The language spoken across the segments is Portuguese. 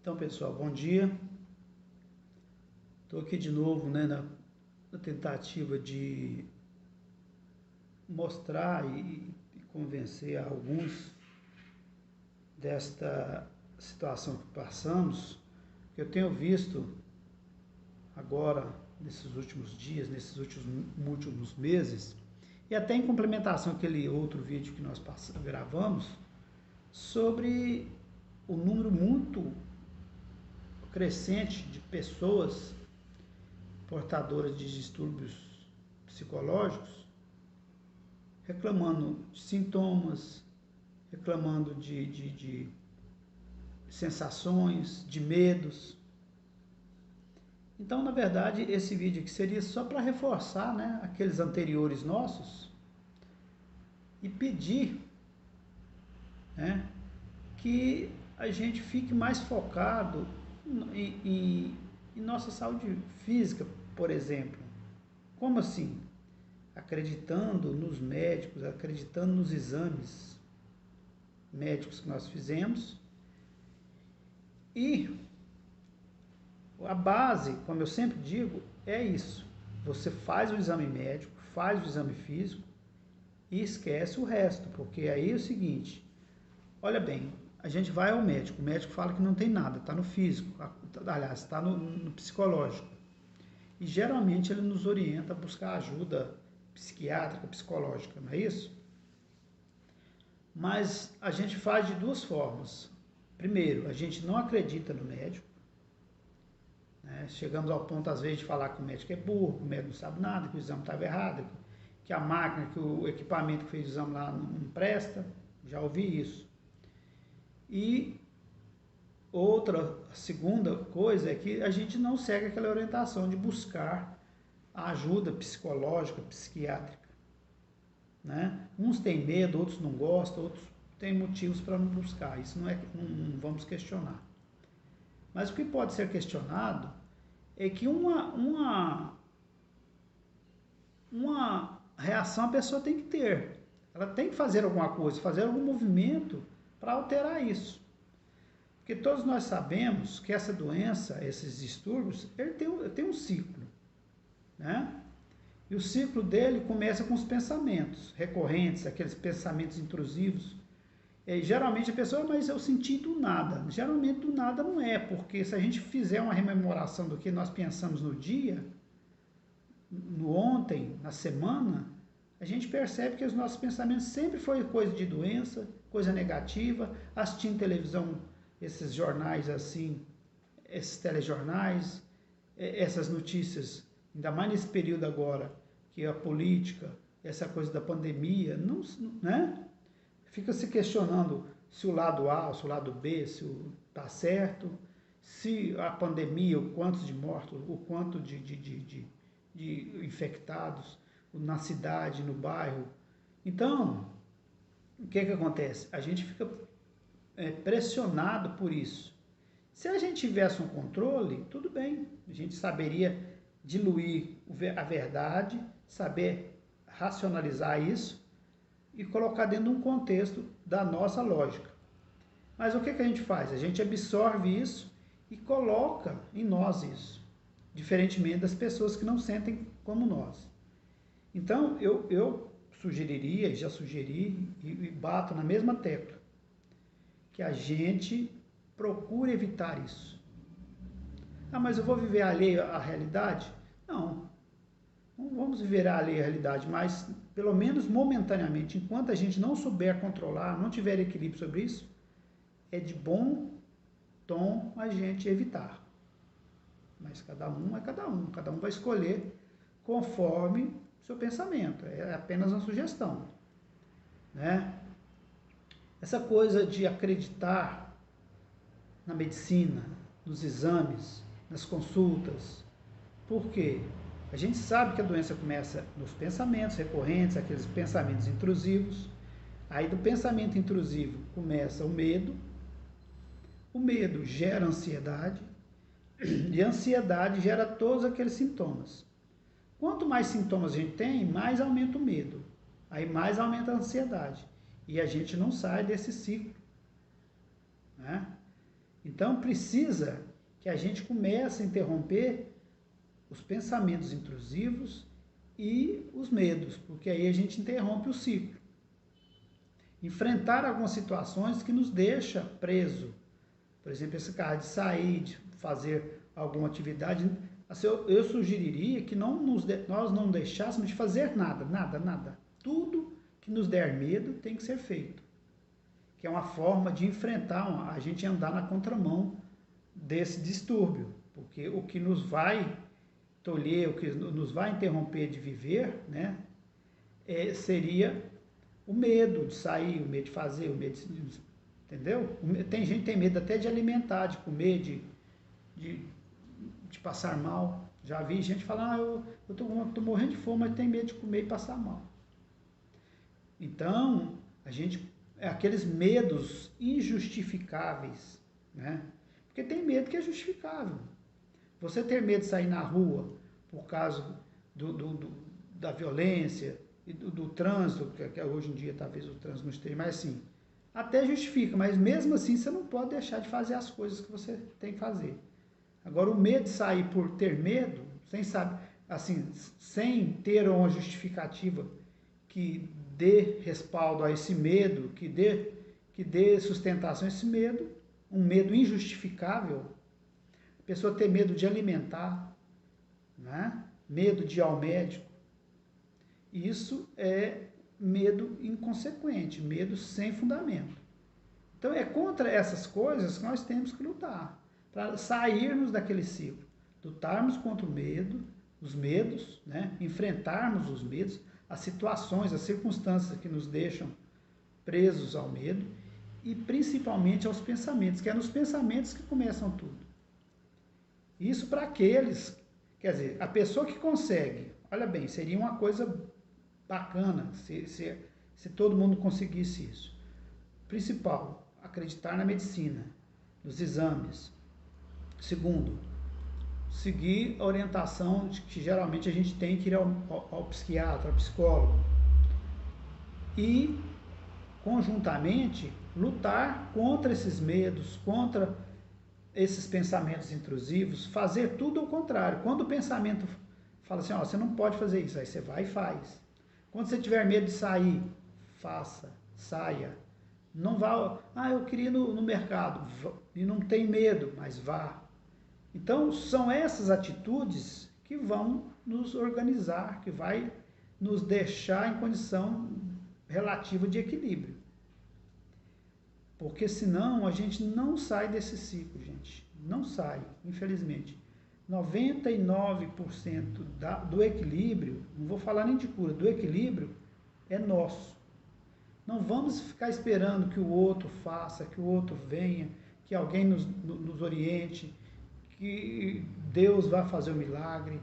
Então, pessoal, bom dia. Estou aqui de novo, na tentativa de mostrar e convencer alguns desta situação que passamos, que eu tenho visto agora, nesses últimos dias, nesses últimos meses, e até em complementação àquele outro vídeo que nós gravamos, sobre o número muito crescente de pessoas portadoras de distúrbios psicológicos reclamando de sintomas, reclamando de sensações, de medos. Então, na verdade, esse vídeo aqui seria só para reforçar, aqueles anteriores nossos e pedir, que a gente fique mais focado em nossa saúde física, por exemplo. Como assim? Acreditando nos médicos, acreditando nos exames médicos que nós fizemos. E a base, como eu sempre digo, é isso. Você faz o exame médico, faz o exame físico e esquece o resto, porque aí é o seguinte, olha bem, a gente vai ao médico, o médico fala que não tem nada, está no físico, aliás, está no psicológico. E geralmente ele nos orienta a buscar ajuda psiquiátrica, psicológica, não é isso? Mas a gente faz de duas formas. Primeiro, a gente não acredita no médico, chegamos ao ponto às vezes de falar que o médico é burro, que o médico não sabe nada, que o exame estava errado, que a máquina, que o equipamento que fez o exame lá não presta, já ouvi isso. E outra, segunda coisa é que a gente não segue aquela orientação de buscar a ajuda psicológica, psiquiátrica. Uns têm medo, outros não gostam, outros têm motivos para não buscar. Isso não vamos questionar. Mas o que pode ser questionado é que uma reação a pessoa tem que ter. Ela tem que fazer alguma coisa, fazer algum movimento para alterar isso. Porque todos nós sabemos que essa doença, esses distúrbios, ele tem um ciclo. E o ciclo dele começa com os pensamentos recorrentes, aqueles pensamentos intrusivos. E geralmente a pessoa, mas eu senti do nada. Geralmente do nada não é, porque se a gente fizer uma rememoração do que nós pensamos no dia, no ontem, na semana, a gente percebe que os nossos pensamentos sempre foi coisa de doença, coisa negativa, assistindo televisão, esses jornais assim, esses telejornais, essas notícias, ainda mais nesse período agora, que a política, essa coisa da pandemia, fica se questionando se o lado A, se o lado B, se está certo, se a pandemia, o quanto de mortos, o quanto de infectados na cidade, no bairro. Então, o que acontece? A gente fica pressionado por isso. Se a gente tivesse um controle, tudo bem, a gente saberia diluir a verdade, saber racionalizar isso e colocar dentro de um contexto da nossa lógica. Mas o que a gente faz? A gente absorve isso e coloca em nós isso, diferentemente das pessoas que não sentem como nós. Então, eu sugeriria, já sugeri e bato na mesma tecla, que a gente procure evitar isso. Mas eu vou viver alheio à realidade? Não vamos viver alheio à realidade, mas pelo menos momentaneamente, enquanto a gente não souber controlar, não tiver equilíbrio sobre isso, é de bom tom a gente evitar. Mas cada um vai escolher conforme o seu pensamento, é apenas uma sugestão. Essa coisa de acreditar na medicina, nos exames, nas consultas, por quê? A gente sabe que a doença começa nos pensamentos recorrentes, aqueles pensamentos intrusivos. Aí do pensamento intrusivo começa o medo gera ansiedade, e a ansiedade gera todos aqueles sintomas. Quanto mais sintomas a gente tem, mais aumenta o medo, aí mais aumenta a ansiedade, e a gente não sai desse ciclo. Então precisa que a gente comece a interromper os pensamentos intrusivos e os medos, porque aí a gente interrompe o ciclo. Enfrentar algumas situações que nos deixa preso. Por exemplo, esse caso de sair, de fazer alguma atividade. Assim, eu sugeriria que nós não deixássemos de fazer nada, nada, nada. Tudo que nos der medo tem que ser feito. Que é uma forma de enfrentar, a gente andar na contramão desse distúrbio. Porque o que nos vai tolher, o que nos vai interromper de viver, né, seria o medo de sair, o medo de fazer, o medo de... Entendeu? Tem gente que tem medo até de alimentar, de comer, de passar mal. Já vi gente falar, eu tô morrendo de fome, mas tem medo de comer e passar mal. Então, aqueles medos injustificáveis, né? Porque tem medo que é justificável. Você ter medo de sair na rua por causa da violência e do trânsito, que hoje em dia talvez o trânsito não esteja, mas assim, até justifica, mas mesmo assim você não pode deixar de fazer as coisas que você tem que fazer. Agora, o medo de sair por ter medo, sem ter uma justificativa que dê respaldo a esse medo, que dê sustentação a esse medo, um medo injustificável, a pessoa ter medo de alimentar, né? Medo de ir ao médico, isso é medo inconsequente, medo sem fundamento. Então é contra essas coisas que nós temos que lutar, para sairmos daquele ciclo, lutarmos contra o medo, os medos, né? Enfrentarmos os medos, as situações, as circunstâncias que nos deixam presos ao medo e principalmente aos pensamentos, que é nos pensamentos que começam tudo. Isso para aqueles, quer dizer, a pessoa que consegue, olha bem, seria uma coisa bacana se todo mundo conseguisse isso. Principal, acreditar na medicina, nos exames. Segundo, seguir a orientação de que geralmente a gente tem que ir ao psiquiatra, ao psicólogo. E, conjuntamente, lutar contra esses medos, contra esses pensamentos intrusivos, fazer tudo ao contrário. Quando o pensamento fala assim, ó, você não pode fazer isso, aí você vai e faz. Quando você tiver medo de sair, faça, saia. Não vá, eu queria ir no mercado, e não tem medo, mas vá. Então, são essas atitudes que vão nos organizar, que vai nos deixar em condição relativa de equilíbrio. Porque senão a gente não sai desse ciclo, gente. Não sai, infelizmente. 99% do equilíbrio, não vou falar nem de cura, do equilíbrio é nosso. Não vamos ficar esperando que o outro faça, que o outro venha, que alguém nos oriente, que Deus vai fazer o milagre,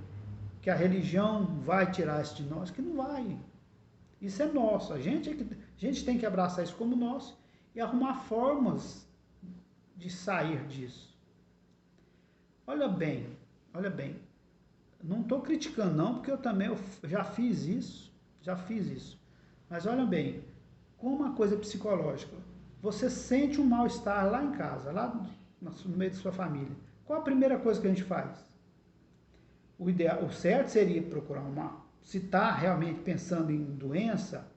que a religião vai tirar isso de nós, que não vai. Isso é nosso. A gente tem que abraçar isso como nosso e arrumar formas de sair disso. Olha bem, não estou criticando não, porque eu já fiz isso, mas olha bem, como uma coisa psicológica, você sente um mal-estar lá em casa, lá no meio da sua família, qual a primeira coisa que a gente faz? O certo seria procurar se está realmente pensando em doença,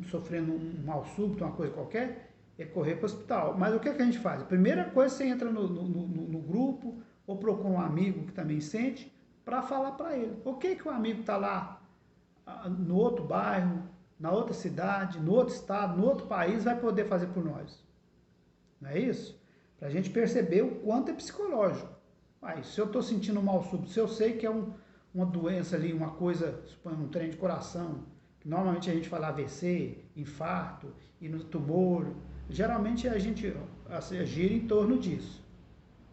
sofrendo um mal súbito, uma coisa qualquer, é correr para o hospital. Mas o que a gente faz? A primeira coisa, você entra no grupo, ou procura um amigo que também sente, para falar para ele. O que o amigo está lá, no outro bairro, na outra cidade, no outro estado, no outro país, vai poder fazer por nós? Não é isso? Para a gente perceber o quanto é psicológico. Se eu estou sentindo um mal súbito, se eu sei que é uma doença ali, uma coisa, suponho, um trem de coração, que normalmente a gente fala AVC, infarto, e no tumor, geralmente a gente gira em torno disso.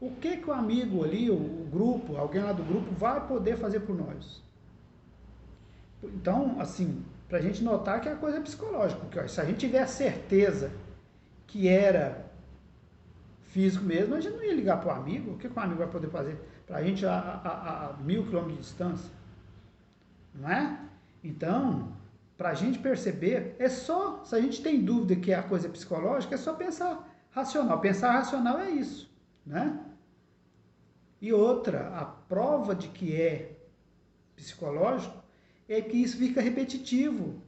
O que o amigo ali, o grupo, alguém lá do grupo, vai poder fazer por nós? Então, assim, para a gente notar que a coisa é psicológica, porque se a gente tiver a certeza que era físico mesmo, a gente não ia ligar para o amigo. O que o amigo vai poder fazer para a gente a 1000 quilômetros de distância? Não é? Então, para a gente perceber, se a gente tem dúvida que a coisa é psicológica, é só pensar racional. Pensar racional é isso, né? E outra, a prova de que é psicológico é que isso fica repetitivo.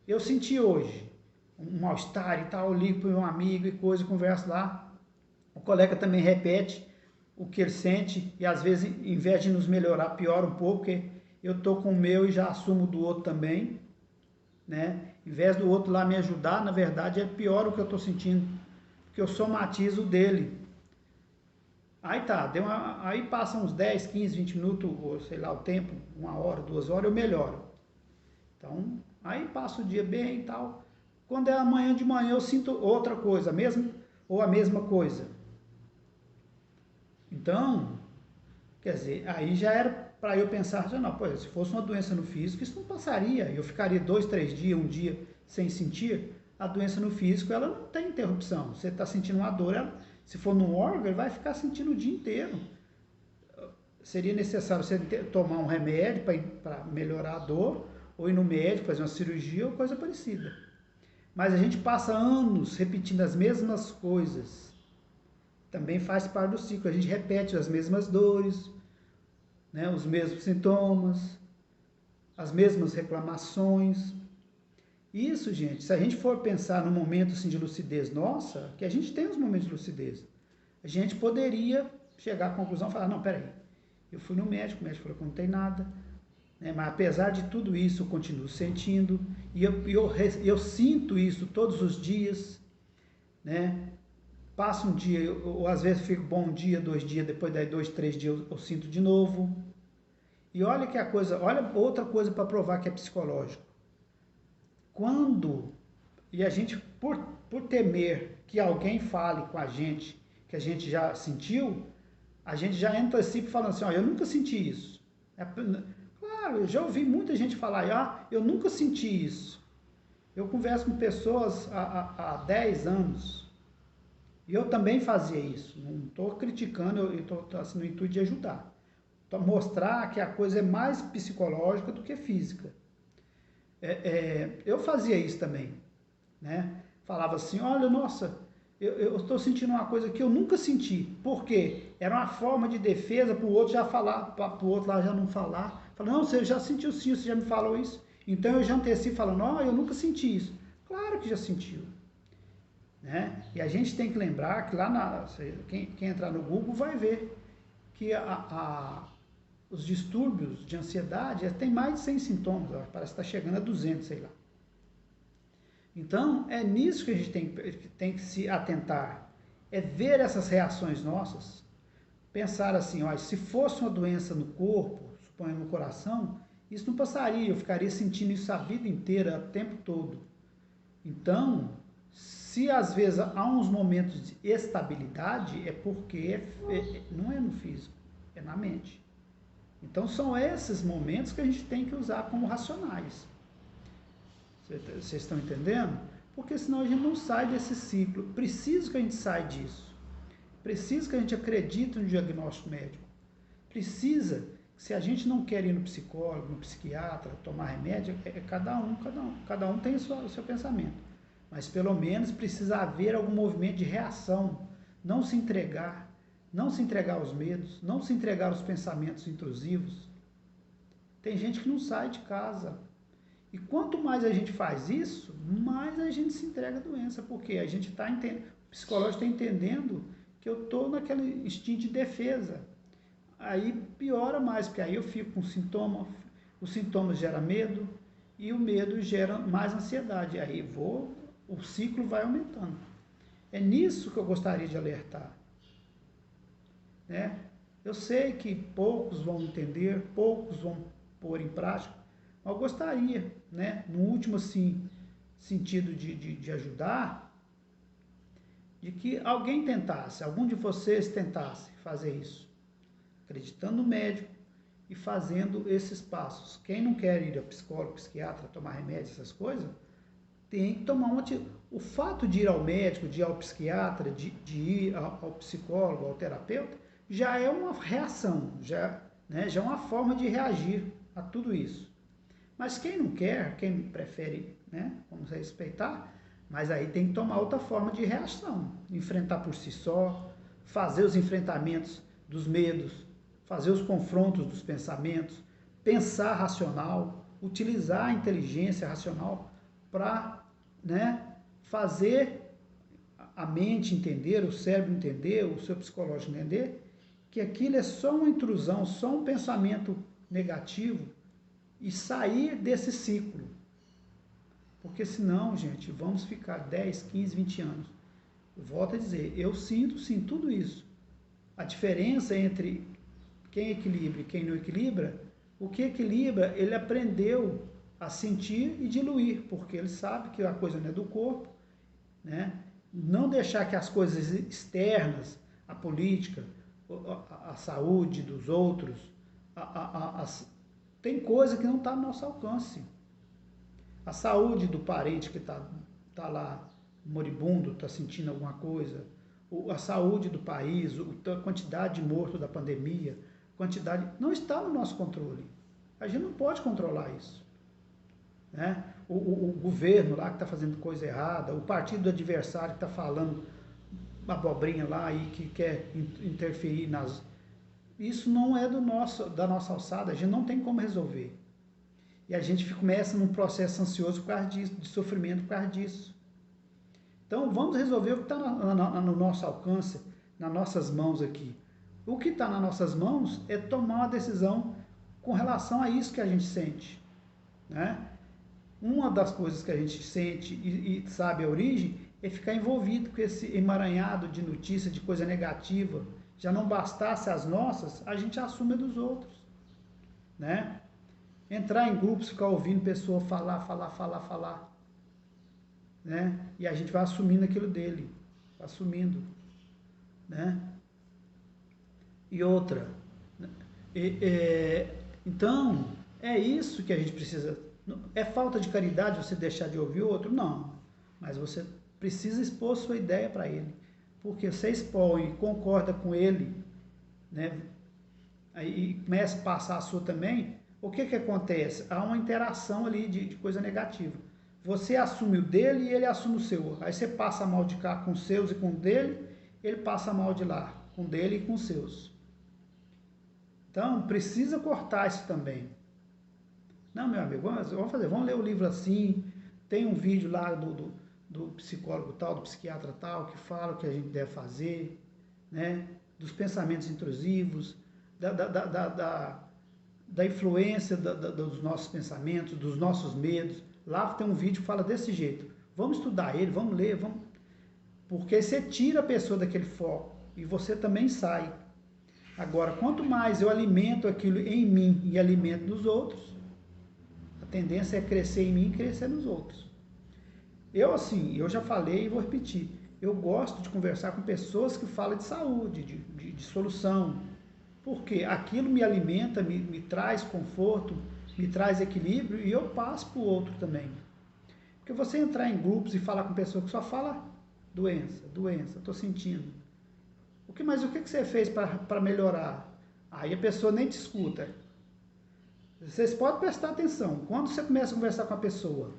Eu senti hoje um mal-estar e tal, eu ligo para um amigo e coisa, converso lá. O colega também repete o que ele sente e às vezes, em vez de nos melhorar, piora um pouco, porque eu tô com o meu e já assumo do outro também, né? Em vez do outro lá me ajudar, na verdade é pior o que eu tô sentindo, porque eu somatizo o dele. Aí tá, aí passa uns 10, 15, 20 minutos, ou sei lá o tempo, 1 hora, 2 horas, eu melhoro. Então, aí passa o dia bem e tal. Quando é amanhã de manhã eu sinto outra coisa, ou a mesma coisa. Então, quer dizer, aí já era para eu pensar, já não, pô, se fosse uma doença no físico, isso não passaria. Eu ficaria 2, 3 dias, um dia sem sentir. A doença no físico, ela não tem interrupção. Você está sentindo uma dor, ela, se for no órgão, ele vai ficar sentindo o dia inteiro. Seria necessário você tomar um remédio para melhorar a dor, ou ir no médico, fazer uma cirurgia ou coisa parecida. Mas a gente passa anos repetindo as mesmas coisas. Também faz parte do ciclo. A gente repete as mesmas dores, né, os mesmos sintomas, as mesmas reclamações. Isso, gente, se a gente for pensar no momento assim, de lucidez nossa, que a gente tem os momentos de lucidez, a gente poderia chegar à conclusão e falar, não, peraí, eu fui no médico, o médico falou que não tem nada, né, mas apesar de tudo isso, eu continuo sentindo, e eu sinto isso todos os dias, né? Passa um dia, ou às vezes fico bom um dia, 2 dias, depois daí 2, 3 dias eu sinto de novo. E olha que a coisa, olha outra coisa para provar que é psicológico. Quando, e a gente, por temer que alguém fale com a gente, que a gente já sentiu, a gente já entra assim falando assim, ó, eu nunca senti isso. Claro, eu já ouvi muita gente falar, eu nunca senti isso. Eu converso com pessoas há 10 anos, e eu também fazia isso. Não estou criticando, eu estou assim, no intuito de ajudar. Para mostrar que a coisa é mais psicológica do que física. Eu fazia isso também, né? Falava assim, olha, nossa, eu estou sentindo uma coisa que eu nunca senti. Por quê? Era uma forma de defesa para o outro já falar, para o outro lá já não falar. Fala, não, você já sentiu sim, você já me falou isso. Então eu já antecipo falando, não, eu nunca senti isso. Claro que já sentiu. Né? E a gente tem que lembrar que lá, quem entrar no Google vai ver que os distúrbios de ansiedade tem mais de 100 sintomas, parece que está chegando a 200, sei lá. Então, é nisso que a gente tem que se atentar, é ver essas reações nossas, pensar assim, ó, se fosse uma doença no corpo, suponha no coração, isso não passaria, eu ficaria sentindo isso a vida inteira, o tempo todo. Então, se às vezes há uns momentos de estabilidade, é porque não é no físico, é na mente. Então são esses momentos que a gente tem que usar como racionais. Vocês estão entendendo? Porque senão a gente não sai desse ciclo. Preciso que a gente saia disso. Preciso que a gente acredite no diagnóstico médico. Precisa que se a gente não quer ir no psicólogo, no psiquiatra, tomar remédio, cada um tem o seu pensamento. Mas pelo menos precisa haver algum movimento de reação, não se entregar aos medos, não se entregar aos pensamentos intrusivos. Tem gente que não sai de casa. E quanto mais a gente faz isso, mais a gente se entrega à doença, porque a gente está entendendo, o psicológico está entendendo que eu estou naquele instinto de defesa. Aí piora mais, porque aí eu fico com sintoma, os sintomas geram medo, e o medo gera mais ansiedade. Aí o ciclo vai aumentando. É nisso que eu gostaria de alertar. Né? Eu sei que poucos vão entender, poucos vão pôr em prática, mas eu gostaria, né, no último assim, sentido de ajudar, de que alguém tentasse, algum de vocês tentasse fazer isso, acreditando no médico e fazendo esses passos. Quem não quer ir ao psicólogo, psiquiatra, tomar remédio, essas coisas, tem que tomar uma atitude. O fato de ir ao médico, de ir ao psiquiatra, de ir ao psicólogo, ao terapeuta, já é uma reação, já é uma forma de reagir a tudo isso. Mas quem não quer, quem prefere, vamos respeitar, Mas aí tem que tomar outra forma de reação, enfrentar por si só, fazer os enfrentamentos dos medos, fazer os confrontos dos pensamentos, pensar racional, utilizar a inteligência racional para, né, fazer a mente entender, o cérebro entender, o seu psicológico entender, que aquilo é só uma intrusão, só um pensamento negativo e sair desse ciclo. Porque senão, gente, vamos ficar 10, 15, 20 anos. Eu volto a dizer, eu sinto sim tudo isso. A diferença entre quem equilibra e quem não equilibra, o que equilibra, ele aprendeu a sentir e diluir, porque ele sabe que a coisa não é do corpo, né? Não deixar que as coisas externas, a política, a saúde dos outros, tem coisa que não está no nosso alcance. A saúde do parente que está lá moribundo, está sentindo alguma coisa, a saúde do país, a quantidade de mortos da pandemia, não está no nosso controle. A gente não pode controlar isso. Né? O governo lá que está fazendo coisa errada, o partido do adversário que está falando abobrinha lá e que quer interferir nas... Isso não é da nossa alçada, a gente não tem como resolver. E a gente começa num processo ansioso por causa disso, de sofrimento por causa disso. Então vamos resolver o que está no nosso alcance, nas nossas mãos aqui. O que está nas nossas mãos é tomar uma decisão com relação a isso que a gente sente. Né? Uma das coisas que a gente sente e sabe a origem é ficar envolvido com esse emaranhado de notícia, de coisa negativa. Já não bastasse as nossas, a gente assume a dos outros. Né? Entrar em grupos, ficar ouvindo pessoa falar. Né? E a gente vai assumindo aquilo dele. Assumindo. Né? E outra. Então, é isso que a gente precisa. É falta de caridade você deixar de ouvir o outro? Não. Mas você precisa expor sua ideia para ele. Porque você expõe e concorda com ele, né? Aí começa a passar a sua também, o que acontece? Há uma interação ali de coisa negativa. Você assume o dele e ele assume o seu. Aí você passa mal de cá com os seus e com o dele, ele passa mal de lá, com o dele e com os seus. Então, precisa cortar isso também. Não, meu amigo, vamos ler o livro assim, tem um vídeo lá do psicólogo tal, do psiquiatra tal, que fala o que a gente deve fazer, né? Dos pensamentos intrusivos, da influência dos nossos pensamentos, dos nossos medos. Lá tem um vídeo que fala desse jeito. Vamos estudar ele, vamos ler, porque você tira a pessoa daquele foco e você também sai. Agora, quanto mais eu alimento aquilo em mim e alimento nos outros, a tendência é crescer em mim e crescer nos outros. Eu já falei e vou repetir. Eu gosto de conversar com pessoas que falam de saúde, de solução. Porque aquilo me alimenta, me traz conforto, me traz equilíbrio e eu passo para o outro também. Porque você entrar em grupos e falar com pessoas que só fala doença, estou sentindo. Mas o que você fez para melhorar? Aí a pessoa nem te escuta. Vocês podem prestar atenção. Quando você começa a conversar com a pessoa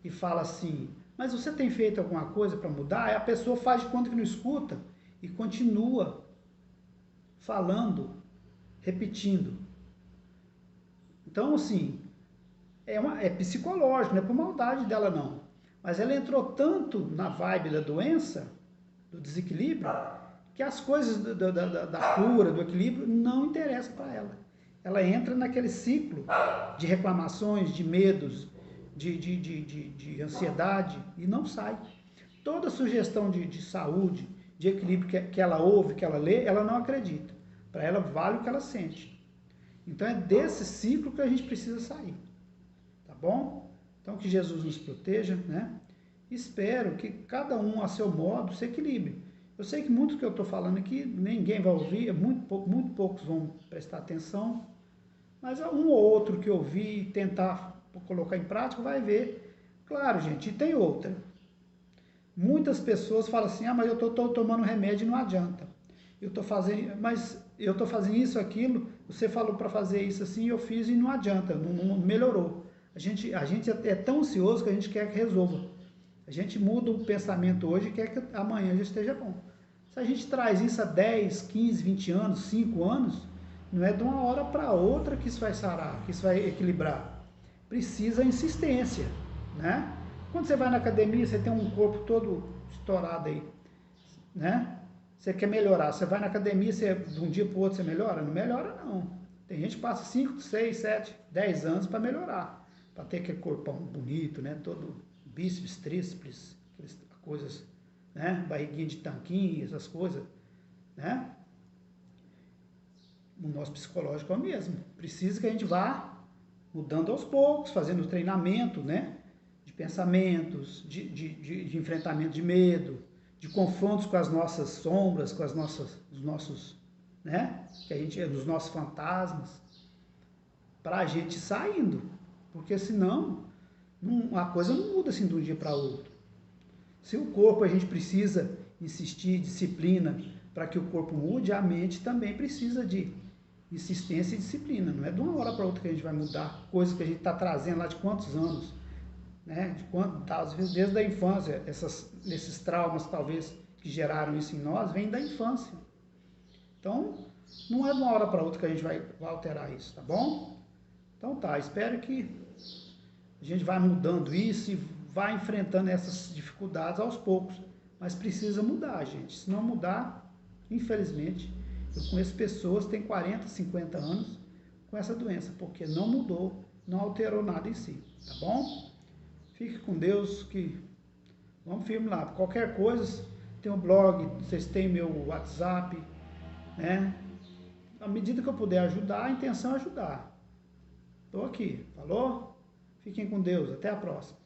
e fala assim, mas você tem feito alguma coisa para mudar? Aí a pessoa faz de conta que não escuta e continua falando, repetindo. Então, assim, é psicológico, não é por maldade dela não. Mas ela entrou tanto na vibe da doença, do desequilíbrio, que as coisas da cura, do equilíbrio, não interessam para ela. Ela entra naquele ciclo de reclamações, de medos, de ansiedade e não sai. Toda sugestão de saúde, de equilíbrio que ela ouve, que ela lê, ela não acredita. Para ela vale o que ela sente. Então é desse ciclo que a gente precisa sair. Tá bom? Então que Jesus nos proteja, né? Espero que cada um a seu modo se equilibre. Eu sei que muito que eu estou falando aqui ninguém vai ouvir, muito poucos vão prestar atenção, mas um ou outro que ouvir e tentar colocar em prática vai ver. Claro, gente, e tem outra. Muitas pessoas falam assim, mas eu estou tomando remédio e não adianta. Eu estou fazendo isso, aquilo, você falou para fazer isso assim, eu fiz e não adianta, não melhorou. A gente é tão ansioso que a gente quer que resolva. A gente muda o pensamento hoje e quer que amanhã já esteja bom. Se a gente traz isso há 10, 15, 20 anos, 5 anos, não é de uma hora para outra que isso vai sarar, que isso vai equilibrar. Precisa insistência, né? Quando você vai na academia, você tem um corpo todo estourado aí, né? Você quer melhorar, você vai na academia, você, de um dia para o outro você melhora? Não melhora não. Tem gente que passa 5, 6, 7, 10 anos para melhorar, para ter aquele corpão bonito, né? Todo bíceps, tríceps, aquelas coisas, né? Barriguinha de tanquinho, essas coisas, né? O nosso psicológico é o mesmo. Precisa que a gente vá mudando aos poucos, fazendo treinamento, né? De pensamentos, de enfrentamento de medo, de confrontos com as nossas sombras, com os nossos, né? Que a gente, dos nossos fantasmas, para a gente saindo, porque senão a coisa não muda assim de um dia para outro. Se o corpo a gente precisa insistir, disciplina, para que o corpo mude, a mente também precisa de insistência e disciplina. Não é de uma hora para outra que a gente vai mudar coisas que a gente está trazendo lá de quantos anos, né? Às vezes desde a infância, esses traumas talvez que geraram isso em nós, vêm da infância. Então, não é de uma hora para outra que a gente vai alterar isso, tá bom? Então tá, espero que a gente vá mudando isso e vá enfrentando essas dificuldades aos poucos. Mas precisa mudar, gente. Se não mudar, infelizmente, eu conheço pessoas que têm 40, 50 anos com essa doença, porque não mudou, não alterou nada em si, tá bom? Fique com Deus, que vamos firme lá. Qualquer coisa, tem um blog, vocês têm meu WhatsApp, né? À medida que eu puder ajudar, a intenção é ajudar. Estou aqui, falou? Fiquem com Deus, até a próxima.